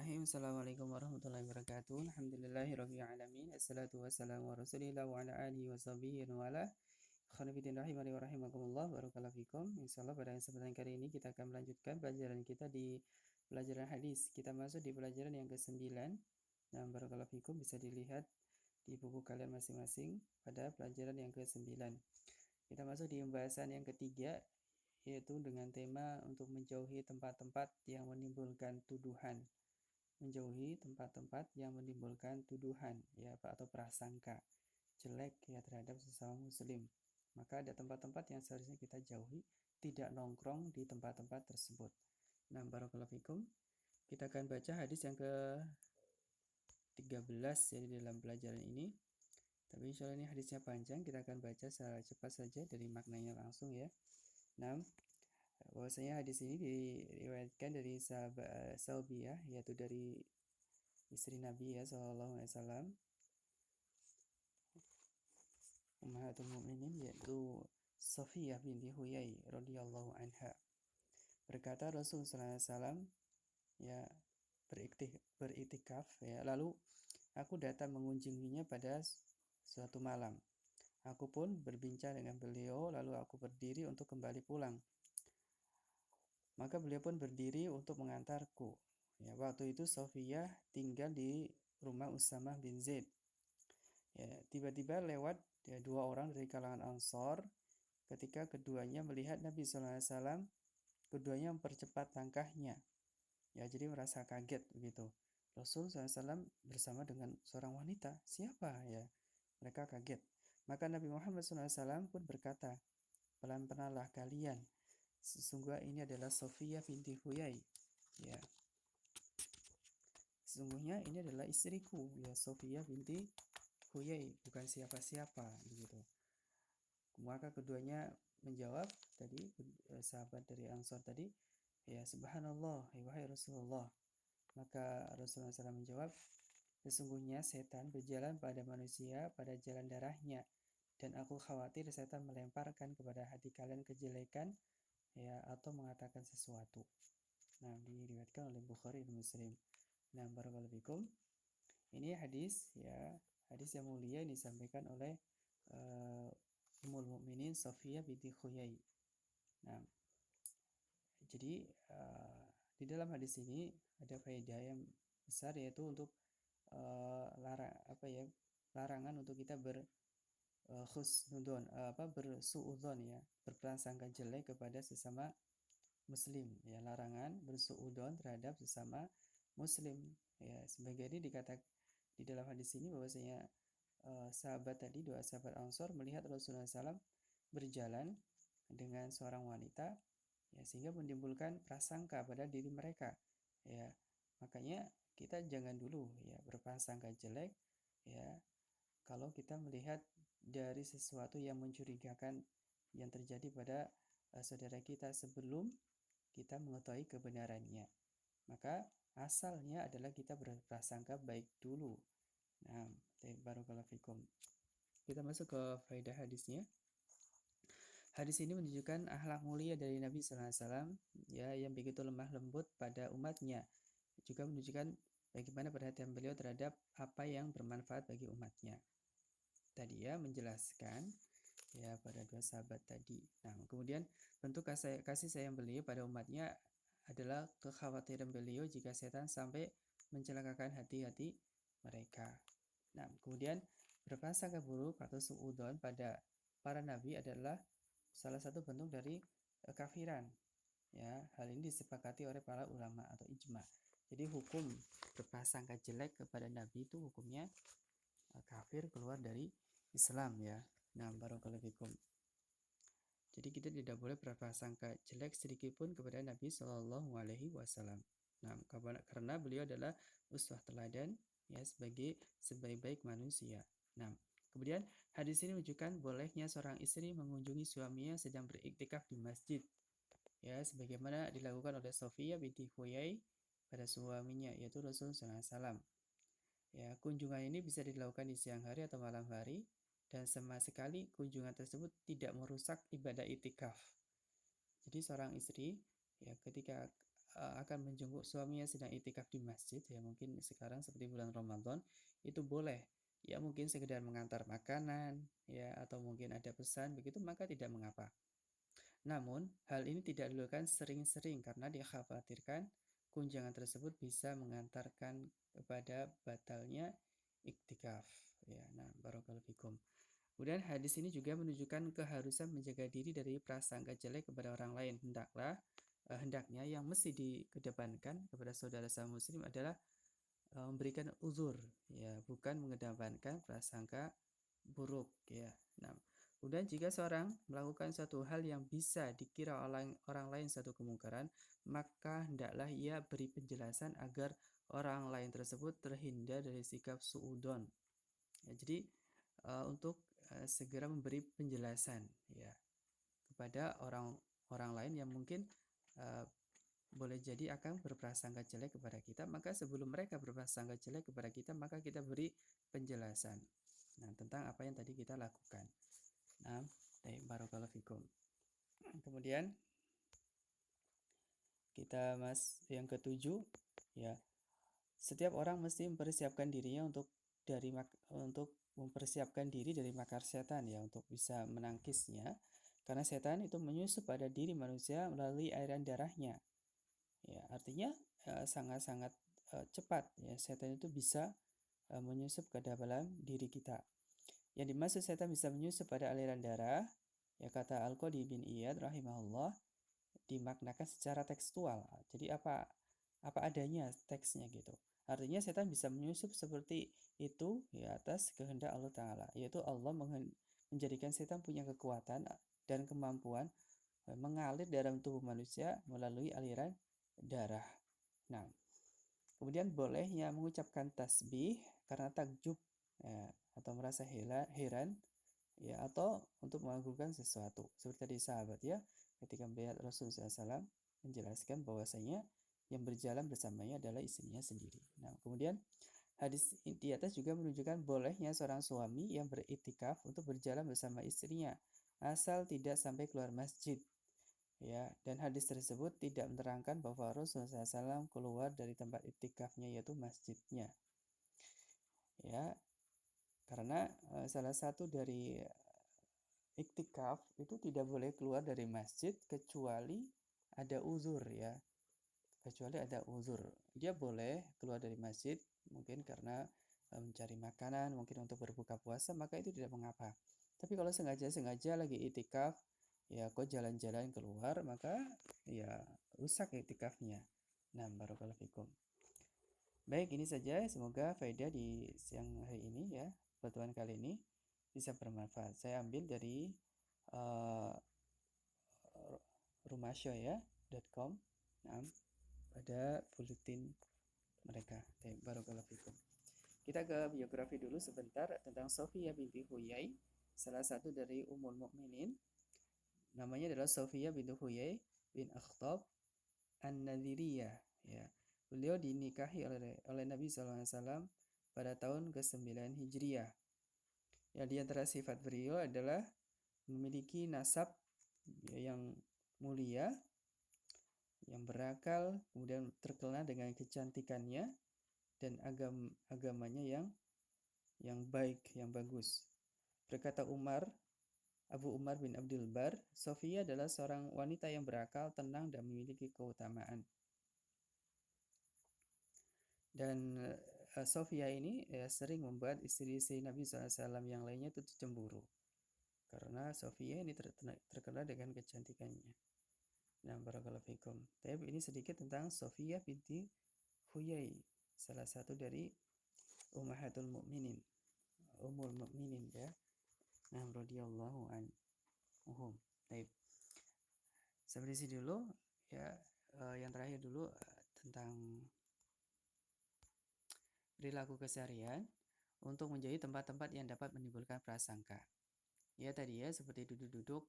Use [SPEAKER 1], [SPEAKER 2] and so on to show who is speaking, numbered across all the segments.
[SPEAKER 1] Bismillahirrahmanirrahim. Assalamualaikum warahmatullahi wabarakatuh. Alhamdulillahirabbil alamin. Assalatu wassalamu ala Rasulillah wa ala alihi wa sahbihi wa ala khonifidin rahimani wa rahimakumullah. Barakallahu fikum. Insyaallah pada kesempatan kali ini kita akan melanjutkan pelajaran kita di pelajaran hadis. Kita masuk di pelajaran yang ke-9. Nah, barakallahu fikum bisa dilihat di buku kalian masing-masing pada pelajaran yang ke-9. Kita masuk di pembahasan yang ketiga, yaitu dengan tema untuk menjauhi tempat-tempat yang menimbulkan tuduhan. Menjauhi tempat-tempat yang menimbulkan tuduhan ya atau prasangka jelek ya terhadap sesama muslim. Maka ada tempat-tempat yang seharusnya kita jauhi, tidak nongkrong di tempat-tempat tersebut. Nah, barakallahu fikum. Kita akan baca hadis yang ke-13 ya di dalam pelajaran ini. Tapi insya Allah ini hadisnya panjang, kita akan baca secara cepat saja dari maknanya langsung ya. Nah, bahwasanya hadis ini diriwayatkan dari sahabat Saubiyah, yaitu dari istri Nabi ya Shallallahu Alaihi Wasallam, Ummahatul Mukminin, yaitu Safiyah binti Huyai radhiyallahu anha. Berkata Rasul Sallallahu Alaihi Wasallam ya beriktikaf ya, lalu aku datang mengunjunginya pada suatu malam. Aku pun berbincang dengan beliau, lalu aku berdiri untuk kembali pulang. Maka beliau pun berdiri untuk mengantarku. Ya, waktu itu Sofiyah tinggal di rumah Usamah bin Zaid. Ya, tiba-tiba lewat ya, dua orang dari kalangan Ansor. Ketika keduanya melihat Nabi SAW, keduanya mempercepat langkahnya. Ya, jadi merasa kaget begitu. Rasul SAW bersama dengan seorang wanita. Siapa ya? Mereka kaget. Maka Nabi Muhammad SAW pun berkata, pelan-pelanlah kalian. Sesungguhnya ini adalah Sofiyah binti Huyai. Ya, sesungguhnya ini adalah istriku, ya Sofiyah binti Huyai, bukan siapa-siapa begitu. Maka keduanya menjawab tadi, sahabat dari Ansor tadi, ya subhanallah, wahai Rasulullah. Maka Rasulullah SAW menjawab, sesungguhnya setan berjalan pada manusia pada jalan darahnya, dan aku khawatir setan melemparkan kepada hati kalian kejelekan ya atau mengatakan sesuatu. Nah, diriwayatkan oleh Bukhari dan Muslim. Nah, barakallahu fikum. Ini hadis ya, hadis yang mulia yang disampaikan oleh Ummul Mukminin Safiyah binti Huyai. Nah, jadi di dalam hadis ini ada faedah yang besar, yaitu untuk larangan untuk kita bersuudzon ya, berprasangka jelek kepada sesama muslim ya, larangan bersuudzon terhadap sesama muslim ya. Sebagai ini dikatakan di dalam hadis ini bahwasanya sahabat tadi, dua sahabat Ansor melihat Rasulullah SAW berjalan dengan seorang wanita ya, sehingga menimbulkan prasangka pada diri mereka ya. Makanya kita jangan dulu ya berprasangka jelek ya kalau kita melihat dari sesuatu yang mencurigakan yang terjadi pada saudara kita sebelum kita mengetahui kebenarannya. Maka asalnya adalah kita berprasangka baik dulu. Nah, barakallahu fikum. Kita masuk ke faedah hadisnya. Hadis ini menunjukkan akhlak mulia dari Nabi SAW ya, yang begitu lemah lembut pada umatnya. Juga menunjukkan bagaimana perhatian beliau terhadap apa yang bermanfaat bagi umatnya. Tadi ya menjelaskan ya pada dua sahabat tadi. Nah, kemudian bentuk kasih sayang beliau pada umatnya adalah kekhawatiran beliau jika setan sampai mencelakakan hati-hati mereka. Nah, kemudian berprasangka buruk atau suudzon pada para nabi adalah salah satu bentuk dari kafiran. Ya, hal ini disepakati oleh para ulama atau ijma. Jadi hukum berprasangka jelek kepada nabi itu hukumnya kafir, keluar dari Islam ya. Nah, barakallahu fikum. Jadi kita tidak boleh berprasangka jelek sedikit pun kepada Nabi Shallallahu Alaihi Wasallam. Nah, karena beliau adalah uswah teladan ya sebagai sebaik-baik manusia. Nah, kemudian hadis ini menunjukkan bolehnya seorang istri mengunjungi suaminya sedang beriktikaf di masjid. Ya, sebagaimana dilakukan oleh Sofiyah binti Huyai pada suaminya, yaitu Rasulullah SAW. Ya, kunjungan ini bisa dilakukan di siang hari atau malam hari, dan sama sekali kunjungan tersebut tidak merusak ibadah itikaf. Jadi seorang istri ya ketika akan menjenguk suaminya sedang itikaf di masjid, ya mungkin sekarang seperti bulan Ramadan, itu boleh. Ya mungkin sekedar mengantar makanan, ya atau mungkin ada pesan begitu, maka tidak mengapa. Namun, hal ini tidak dilakukan sering-sering karena dikhawatirkan kunjungan tersebut bisa mengantarkan kepada batalnya iktikaf. Ya, nah, barakallahu fikum. Kemudian hadis ini juga menunjukkan keharusan menjaga diri dari prasangka jelek kepada orang lain. Hendaknya yang mesti dikedepankan kepada saudara sama muslim adalah memberikan uzur, ya, bukan mengedepankan prasangka buruk, ya. Nah, kemudian jika seorang melakukan suatu hal yang bisa dikira orang lain suatu kemungkaran, maka hendaklah ia beri penjelasan agar orang lain tersebut terhindar dari sikap suudon. Ya, jadi untuk segera memberi penjelasan, ya, kepada orang lain yang mungkin uh, boleh jadi akan berprasangka jelek kepada kita, maka sebelum mereka berprasangka jelek kepada kita, maka kita beri penjelasan. Nah, tentang apa yang tadi kita lakukan. Nah, barakallahu fikum. Kemudian kita yang ketujuh, ya, setiap orang mesti mempersiapkan dirinya untuk mempersiapkan diri dari makar setan, ya, untuk bisa menangkisnya, karena setan itu menyusup pada diri manusia melalui aliran darahnya. Ya, artinya sangat-sangat cepat, ya, setan itu bisa menyusup ke dalam diri kita. Yang dimaksud setan bisa menyusup pada aliran darah, ya, kata Al-Qadi bin Iyad rahimahullah, dimaknakan secara tekstual. Jadi apa adanya teksnya gitu. Artinya setan bisa menyusup seperti itu, ya, atas kehendak Allah Ta'ala, yaitu Allah menjadikan setan punya kekuatan dan kemampuan mengalir dalam tubuh manusia melalui aliran darah. Nah, kemudian bolehnya mengucapkan tasbih karena takjub, ya, atau merasa heran, ya, atau untuk mengagungkan sesuatu. Seperti tadi sahabat, ya, ketika melihat Rasulullah SAW menjelaskan bahwasanya yang berjalan bersamanya adalah istrinya sendiri. Nah, kemudian hadis di atas juga menunjukkan bolehnya seorang suami yang beriktikaf untuk berjalan bersama istrinya asal tidak sampai keluar masjid. Ya, dan hadis tersebut tidak menerangkan bahwa Rasulullah SAW keluar dari tempat iktikafnya, yaitu masjidnya. Ya, karena salah satu dari iktikaf itu tidak boleh keluar dari masjid kecuali ada uzur, ya. Kecuali ada uzur. Dia boleh keluar dari masjid mungkin karena mencari makanan, mungkin untuk berbuka puasa, maka itu tidak mengapa. Tapi kalau sengaja-sengaja lagi iktikaf, ya kok jalan-jalan keluar, maka ya rusak iktikafnya. Nah, barakallahu fikum. Baik, ini saja, semoga faedah di siang hari ini, ya, pertemuan kali ini bisa bermanfaat. Saya ambil dari uh, rumasyoya.com, nah, pada bulletin mereka. Barakallahu fikum. Kita ke biografi dulu sebentar tentang Sofia binti Huyai, salah satu dari Ummul Mukminin. Namanya adalah Sofia binti Huyai bin Akhtab An-Nadhiriyah, ya. Beliau dinikahi oleh Nabi SAW pada tahun ke-9 Hijriah. Ya, di antara sifat beliau adalah memiliki nasab, ya, yang mulia, yang berakal, kemudian terkenal dengan kecantikannya dan agamanya yang baik, yang bagus. Berkata Abu Umar bin Abdul Bar, Sofia adalah seorang wanita yang berakal, tenang, dan memiliki keutamaan. Dan Sofia ini sering membuat istri-istri Nabi SAW yang lainnya itu cemburu. Karena Sofia ini terkenal dengan kecantikannya. Nah, barakallahu fikum. Tapi ini sedikit tentang Sofia binti Huyai, salah satu dari Ummahatul Mukminin, Ummul Mukminin, ya. Nah, radhiyallahu anhum. Baik. Sampai di sini dulu, ya. Yang terakhir dulu tentang perilaku keseharian untuk menjauhi tempat-tempat yang dapat menimbulkan prasangka. Ya, tadi, ya, seperti duduk-duduk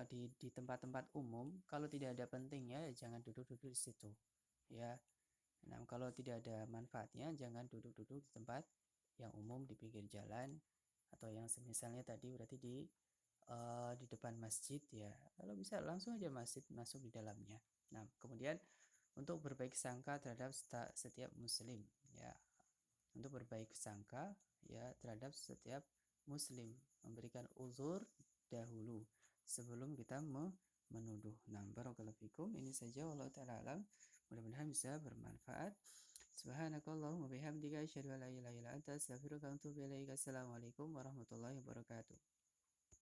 [SPEAKER 1] di tempat-tempat umum, kalau tidak ada pentingnya, ya jangan duduk-duduk di situ, ya. Nah, kalau tidak ada manfaatnya, jangan duduk-duduk di tempat yang umum, di pinggir jalan, atau yang semisalnya tadi berarti di depan masjid, ya. Kalau bisa langsung aja masjid masuk di dalamnya. Nah, kemudian untuk berbaik sangka terhadap setiap muslim, ya. Untuk berbaik sangka ya terhadap setiap muslim, memberikan uzur dahulu sebelum kita menuduh. Nah, barakallahu fikum. Ini saja, wallahu taala alam. Mudah-mudahan bisa bermanfaat. Subhanakallahumma bihamdika asyhadu an la ilaha illa anta astaghfiruka wa atubu ilaik. Assalamualaikum warahmatullahi wabarakatuh.